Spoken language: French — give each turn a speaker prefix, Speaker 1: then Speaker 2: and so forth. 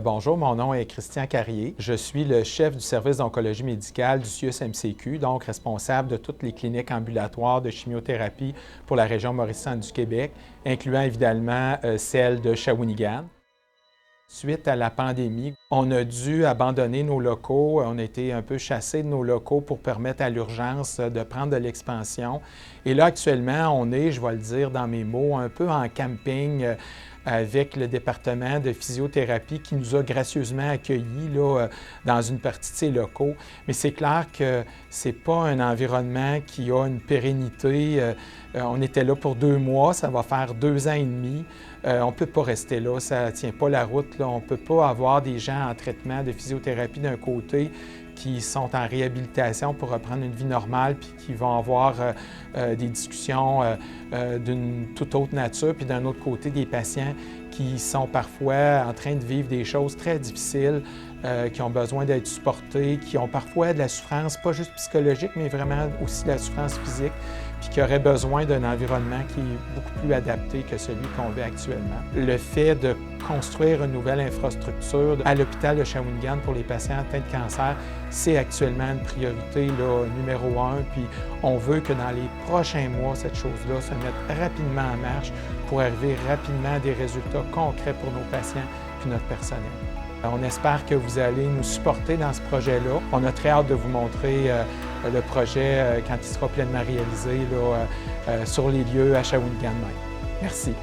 Speaker 1: Bonjour, mon nom est Christian Carrier. Je suis le chef du service d'oncologie médicale du CIUS-MCQ, donc responsable de toutes les cliniques ambulatoires de chimiothérapie pour la région Mauricie-Centre du Québec, incluant évidemment celle de Shawinigan. Suite à la pandémie, on a dû abandonner nos locaux. On a été un peu chassés de nos locaux pour permettre à l'urgence de prendre de l'expansion. Et là, actuellement, on est, je vais le dire dans mes mots, un peu en camping avec le département de physiothérapie qui nous a gracieusement accueillis là, dans une partie de ces locaux. Mais c'est clair que ce n'est pas un environnement qui a une pérennité. On était là pour 2 mois, ça va faire 2 ans et demi. On ne peut pas rester là, ça ne tient pas la route. Là. On ne peut pas avoir des gens en traitement de physiothérapie d'un côté qui sont en réhabilitation pour reprendre une vie normale puis qui vont avoir des discussions d'une toute autre nature, puis d'un autre côté, des patients qui sont parfois en train de vivre des choses très difficiles, qui ont besoin d'être supportés, qui ont parfois de la souffrance, pas juste psychologique, mais vraiment aussi de la souffrance physique, puis qui auraient besoin d'un environnement qui est beaucoup plus adapté que celui qu'on vit actuellement. Le fait de construire une nouvelle infrastructure à l'hôpital de Shawinigan pour les patients atteints de cancer, c'est actuellement une priorité là, numéro 1, puis on veut que dans les prochains mois, cette chose-là se mette rapidement en marche pour arriver rapidement à des résultats concrets pour nos patients puis notre personnel. On espère que vous allez nous supporter dans ce projet-là. On a très hâte de vous montrer le projet quand il sera pleinement réalisé là, sur les lieux à Shawinigan même. Merci.